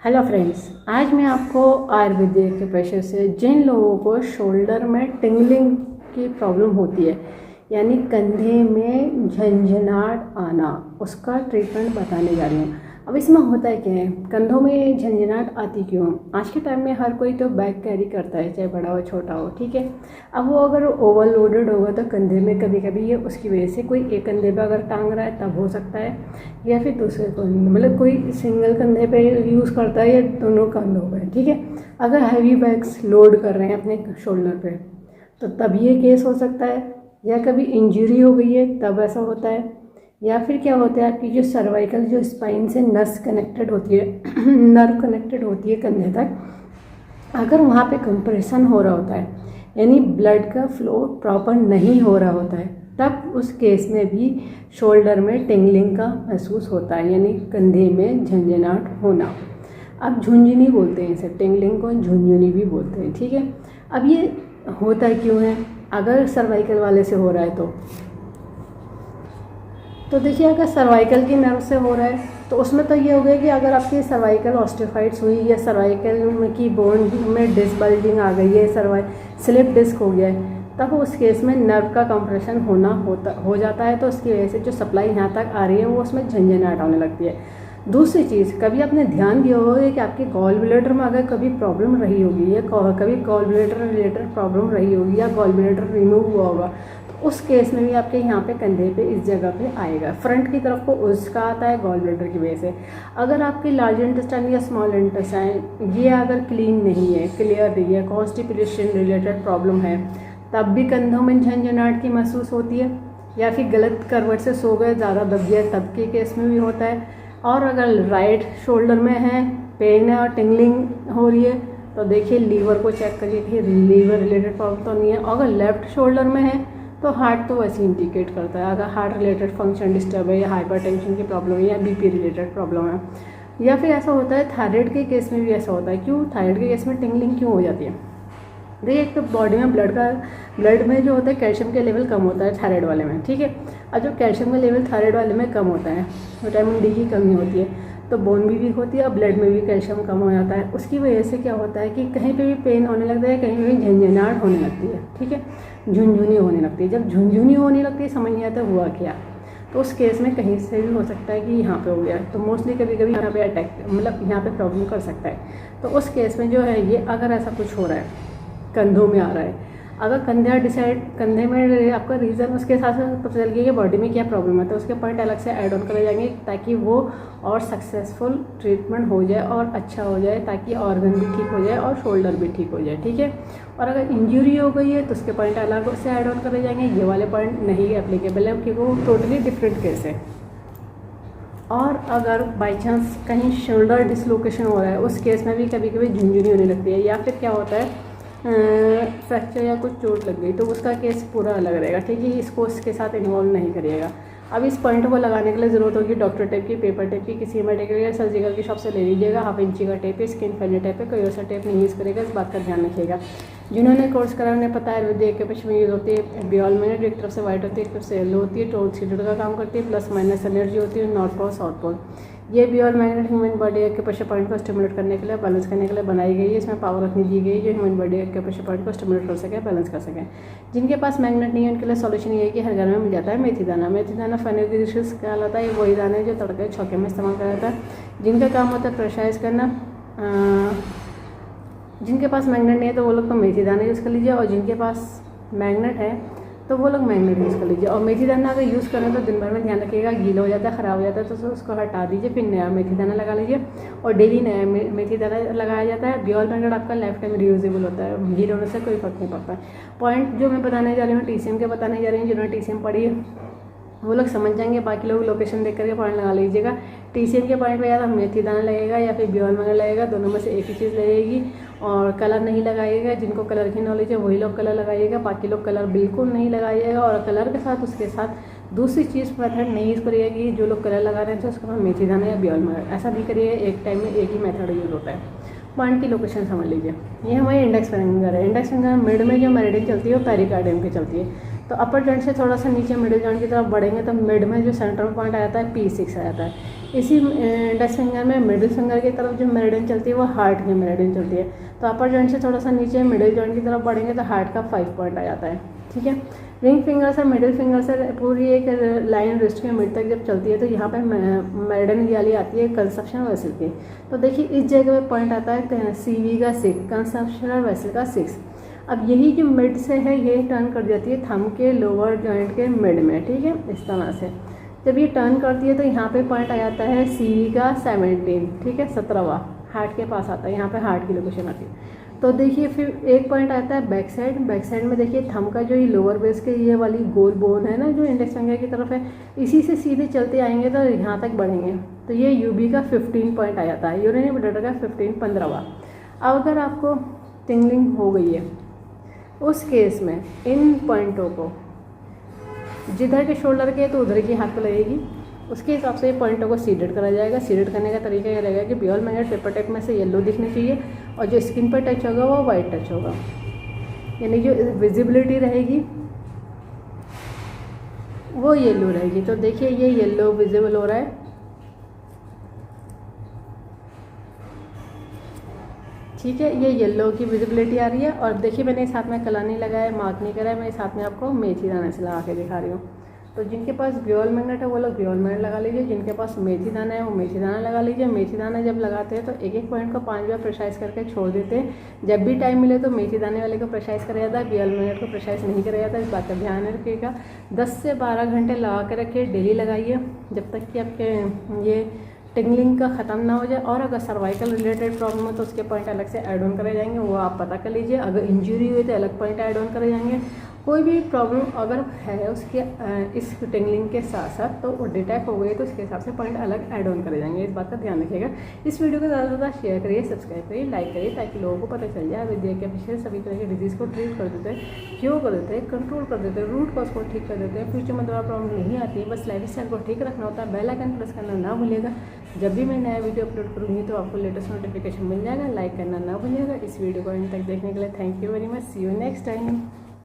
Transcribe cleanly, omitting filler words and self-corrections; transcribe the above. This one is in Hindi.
हेलो फ्रेंड्स, आज मैं आपको आयुर्वेदिक के पेशे से जिन लोगों को शोल्डर में टिंगलिंग की प्रॉब्लम होती है, यानी कंधे में झंझनाहट आना, उसका ट्रीटमेंट बताने जा रही हूँ। अब इसमें होता है क्या है, कंधों में झंझनाहट आती क्यों? आज के टाइम में हर कोई तो बैग कैरी करता है, चाहे बड़ा हो छोटा हो, ठीक है। अब वो अगर ओवरलोडेड होगा तो कंधे में कभी कभी ये उसकी वजह से कोई एक कंधे पे अगर टांग रहा है तब हो सकता है, या फिर दूसरे को मतलब कोई सिंगल कंधे पे यूज़ करता है या दोनों कंधों पे, ठीक है। अगर हैवी बैग्स लोड कर रहे हैं अपने शोल्डर पे तो तब ये केस हो सकता है, या कभी इंजरी हो गई है तब ऐसा होता है, या फिर क्या होता है आपकी जो सर्वाइकल जो स्पाइन से नस कनेक्टेड होती है नर्व कनेक्टेड होती है कंधे तक, अगर वहाँ पे कंप्रेशन हो रहा होता है यानी ब्लड का फ्लो प्रॉपर नहीं हो रहा होता है, तब उस केस में भी शोल्डर में टिंगलिंग का महसूस होता है, यानी कंधे में झंझनाहट होना। अब झुंझुनी बोलते हैं इसे, टिंगलिंग को झुंझुनी भी बोलते हैं, ठीक है। अब ये होता क्यों है? अगर सर्वाइकल वाले से हो रहा है तो देखिए, अगर सर्वाइकल की नर्व से हो रहा है तो उसमें तो ये हो गया कि अगर आपकी सर्वाइकल ऑस्टियोफाइड्स हुई या सर्वाइकल की बोन में डिसबल्जिंग आ गई है, स्लिप डिस्क हो गया है, तब उस केस में नर्व का कंप्रेशन हो जाता है, तो उसकी वजह से जो सप्लाई यहाँ तक आ रही है वो उसमें झंझनाहट होने लगती है। दूसरी चीज़, कभी आपने ध्यान दिया होगा कि आपके गॉल ब्लैडर में अगर कभी प्रॉब्लम रही होगी या कभी गॉल ब्लैडर रिलेटेड प्रॉब्लम रही होगी या गॉल ब्लैडर रिमूव हुआ होगा, तो उस केस में भी आपके यहाँ पे कंधे पे इस जगह पे आएगा। फ्रंट की तरफ को उसका आता है गॉल ब्लैडर की वजह से। अगर आपकी लार्ज इंटेस्टाइन या स्मॉल इंटेस्टाइन ये अगर क्लीन नहीं है, क्लियर नहीं है, कॉन्स्टिपेशन रिलेटेड प्रॉब्लम है, तब भी कंधों में झंझनाहट की महसूस होती है। या फिर गलत करवट से सो गए, ज़्यादा दब गया, तब के केस में भी होता है। और अगर राइट शोल्डर में है, पेन है और टिंगलिंग हो रही है, तो देखिए लीवर को चेक करिए कि लीवर रिलेटेड प्रॉब्लम तो नहीं है। अगर लेफ्ट शोल्डर में है तो हार्ट तो वैसे इंडिकेट करता है, अगर हार्ट रिलेटेड फंक्शन डिस्टर्ब है या हाइपरटेंशन की प्रॉब्लम है या बीपी रिलेटेड प्रॉब्लम है। या फिर ऐसा होता है थायराइड के केस में भी ऐसा होता है। क्यों थायराइड के केस में टिंगलिंग क्यों हो जाती है? देखिए, एक तो बॉडी में ब्लड में जो होता है कैल्शियम के लेवल कम होता है थायराइड वाले में, ठीक है। और जो कैल्शियम का लेवल थायराइड वाले में कम होता है, विटामिन डी की कमी होती है, तो बोन भी वीक होती है और ब्लड में भी कैल्शियम कम हो जाता है। उसकी वजह से क्या होता है कि कहीं पे भी पेन होने लगता है, कहीं पे भी झंझनाहट होने लगती है, ठीक है, झुंझुनी होने लगती है। जब झुंझुनी होने लगती है समझ नहीं आता हुआ क्या, तो उस केस में कहीं से भी हो सकता है कि यहाँ पे हो गया, तो मोस्टली कभी कभी यहाँ पे अटैक मतलब यहाँ पे प्रॉब्लम कर सकता है। तो उस केस में जो है ये, अगर ऐसा कुछ हो रहा है, कंधों में आ रहा है, अगर कंधे में आपका रीज़न उसके साथ साथ पता चल गया कि बॉडी में क्या प्रॉब्लम है, तो उसके पॉइंट अलग से ऐड ऑन करे जाएंगे ताकि वो और सक्सेसफुल ट्रीटमेंट हो जाए और अच्छा हो जाए, ताकि ऑर्गन भी ठीक हो जाए और शोल्डर भी ठीक हो जाए, ठीक है। और अगर इंजरी हो गई है तो उसके पॉइंट अलग से ऐड ऑन करे जाएंगे, ये वाले पॉइंट नहीं एप्लीकेबल है क्योंकि वो टोटली डिफरेंट केस है। और अगर बाई चांस कहीं शोल्डर डिसलोकेशन हो रहा है, उस केस में भी कभी कभी झुंझुनी होने लगती है, या फिर क्या होता है फ्रैक्चर या कुछ चोट लग गई, तो उसका केस पूरा अलग रहेगा, ठीक है। इसको इसके साथ इन्वॉल्व नहीं करिएगा। अब इस पॉइंट को लगाने के लिए ज़रूरत होगी डॉक्टर टेप की, पेपर टेप की, किसी मेडिकल या सर्जिकल की शॉप से ले लीजिएगा। 1/2 इंची का टेप है, स्किन फ्रेंडली टेप है, कोई और सा टेप नहीं यूज़ करेगा, इस बात का ध्यान रखिएगा। जिन्होंने कोर्स करा उन्हें पता है आयुर्वेदिक के पक्ष में यूज़ होती है बियॉल मैग्नेट, एक तरफ से वाइट होती है, एक तरफ से येलो होती है, टोन सीटेड का काम करती है, प्लस माइनस एनर्जी होती है, नॉर्थ पोल साउथ पोल। ये बियॉल मैग्नेट ह्यूमन बॉडी के प्रेशर पॉइंट को स्टिमुलेट करने के लिए, बैलेंस करने के लिए बनाई गई है। इसमें पावर रखनी दी गई है जो ह्यूमन बॉडी के प्रेशर पॉइंट को स्टिमुलेट कर सके, बैलेंस कर सके। जिनके पास मैग्नेट नहीं है उनके लिए सॉल्यूशन ये है कि हर घर में मिल जाता है मेथी दाना। मेथी दाना फेनुग्रीक कहलाता है, ये वही दाना है जो तड़के छौके में इस्तेमाल करा जाता है। जिनका काम होता है प्रेशराइज करना, जिनके पास मैग्नेट नहीं है तो वो लोग तो मेथी दाना यूज़ कर लीजिए, और जिनके पास मैग्नेट है तो वो लोग मैग्नेट यूज़ कर लीजिए। और मेथी दाना अगर यूज़ करें तो दिन भर में ध्यान रखिएगा, गीला हो जाता है, ख़राब हो जाता है, तो उसको हटा दीजिए, फिर नया मेथी दाना लगा लीजिए। और डेली नया मेथी दाना लगाया जाता है। बियॉल मैग्नेट आपका लाइफ टाइम रीयूजेबल होता है, गीले होने से कोई फर्क नहीं पड़ता है। पॉइंट जो मैं बताने जा रही हूँ TCM के बताने जा रही हूँ, जिन्होंने TCM पढ़ी है वो लोग समझ जाएंगे, बाकी लोग लोकेशन देख करके पॉइंट लगा लीजिएगा। TCM के पॉइंट पे या तो मेथी दाना लगेगा या फिर बियॉल मैग्नेट लगेगा, दोनों में से एक ही चीज़ लगेगी। और कलर नहीं लगाइएगा, जिनको कलर की नॉलेज है वही लोग कलर लगाइएगा, बाकी लोग कलर बिल्कुल नहीं लगाइएगा। और कलर के साथ उसके साथ दूसरी चीज़ मेथड नहीं यूज़ करिएगा कि जो लोग कलर लगा रहे हैं तो उसके बाद मेथी दाना या बियॉल मैग्नेट, ऐसा भी करिए। एक टाइम में एक ही मेथड यूज़ होता है। पॉइंट की लोकेशन समझ लीजिए, ये हमारी इंडेक्स फिंगर है। इंडेक्स फिंगर मिड में जो मेरिडियन चलती है वो पेरिकार्डियम की चलती है। तो अपर जॉइंट से थोड़ा सा नीचे मिडिल जॉइंट की तरफ बढ़ेंगे तो मिड में जो सेंट्रल पॉइंट आ जाता है P6 आ जाता है। इसी इंडेक्स फिंगर में मिडिल फिंगर की तरफ जो मेरिडियन चलती है वो हार्ट की मेरिडियन चलती है। तो अपर जॉइंट से थोड़ा सा नीचे मिडिल जॉइंट की तरफ बढ़ेंगे तो हार्ट का 5 पॉइंट आ जाता है। ठीक है, रिंग फिंगर से मिडिल फिंगर से पूरी एक लाइन रिस्ट के मिड तक जब चलती है तो यहाँ पे मेरिडियन वाली आती है कंसप्शन वेसल की। तो देखिए इस जगह पे पॉइंट आता है CV का 6, कंसप्शनल वेसल का 6। अब यही जो मिड से है ये टर्न कर जाती है थंब के लोअर जॉइंट के मिड में। ठीक है, इस तरह से जब ये टर्न करती है तो यहाँ पे पॉइंट आ जाता है CV का 17। ठीक है, 17वां हार्ट के पास आता है, यहाँ पे हार्ट की लोकेशन आती है। तो देखिए फिर एक पॉइंट आता है बैक साइड। बैक साइड में देखिए थंब का जो ये लोअर बेस के ये वाली गोल बोन है ना जो इंडेक्स फिंगर की तरफ है, इसी से सीधे चलते आएंगे तो यहाँ तक बढ़ेंगे तो ये UB का 15 पॉइंट आ जाता है, यूरिनरी ब्लडर का 15, 15वां। अब अगर आपको टिंगलिंग हो गई है उस केस में इन पॉइंटों को जिधर के शोल्डर के तो उधर की हाथ पे लगेगी, उसके हिसाब से पॉइंटों को सीडेड करा जाएगा। सीडेड करने का तरीका ये रहेगा कि बियोल मैग्नेट पेपर टेप में से येलो दिखनी चाहिए और जो स्किन पर टच होगा वो वाइट टच होगा, यानी जो विजिबिलिटी रहेगी वो येलो रहेगी। तो देखिए ये येलो विजिबल हो रहा है। ठीक है, ये येलो की विजिबिलिटी आ रही है। और देखिए मैंने इस हाथ में कला नहीं लगाया, मार्क नहीं करा है, मैं इस हाथ में आपको मेथी दाना से लगा के दिखा रही हूँ। तो जिनके पास ब्यूल मैग्नेट है वो लोग ब्यूल मैग्नेट लगा लीजिए, जिनके पास मेथी दाना है वो मेथी दाना लगा लीजिए। मेथी दाना जब लगाते हैं तो एक एक पॉइंट को 5 बार प्रेसाइज करके छोड़ देते हैं। जब भी टाइम मिले तो मेथी दाने वाले को प्रेसाइज करा जाता है, ब्यूल मैग्नेट को प्रेसाइज नहीं करा जाता। इस बात का ध्यान रखिएगा। 10 से 12 घंटे लगा के रखिए, डेली लगाइए जब तक कि आपके ये टिंगलिंग का ख़त्म ना हो जाए। और अगर सर्वाइकल रिलेटेड प्रॉब्लम हो तो उसके पॉइंट अलग से ऐड ऑन करे जाएंगे, वो आप पता कर लीजिए। अगर इंजरी हुई तो अलग पॉइंट ऐड ऑन करे जाएंगे। कोई भी प्रॉब्लम अगर है उसके इस टिंगलिंग के साथ साथ तो वो डिटेक्ट हो गई तो उसके हिसाब से पॉइंट अलग ऐड ऑन करे जाएंगे। इस बात का ध्यान रखिएगा। इस वीडियो को ज़्यादा से ज़्यादा शेयर करिए, सब्सक्राइब करिए, लाइक करिए, ताकि लोगों को पता चल जाए विद्या के पीछे सभी तरह के डिजीज़ को ट्रीट कर देते हैं, क्योर कर देते हैं, कंट्रोल कर देते हैं, रूट कॉज को ठीक कर देते हैं। फ्यूचर में दोबारा प्रॉब्लम नहीं आती है, बस लाइफ स्टाइल को ठीक रखना होता है। बेल आइकन प्रेस करना ना भूलिएगा। जब भी मैं नया वीडियो अपलोड करूँगी तो आपको लेटेस्ट नोटिफिकेशन मिल जाएगा। लाइक करना ना भूलिएगा। इस वीडियो को अंत तक देखने के लिए thank you very much. See you next time.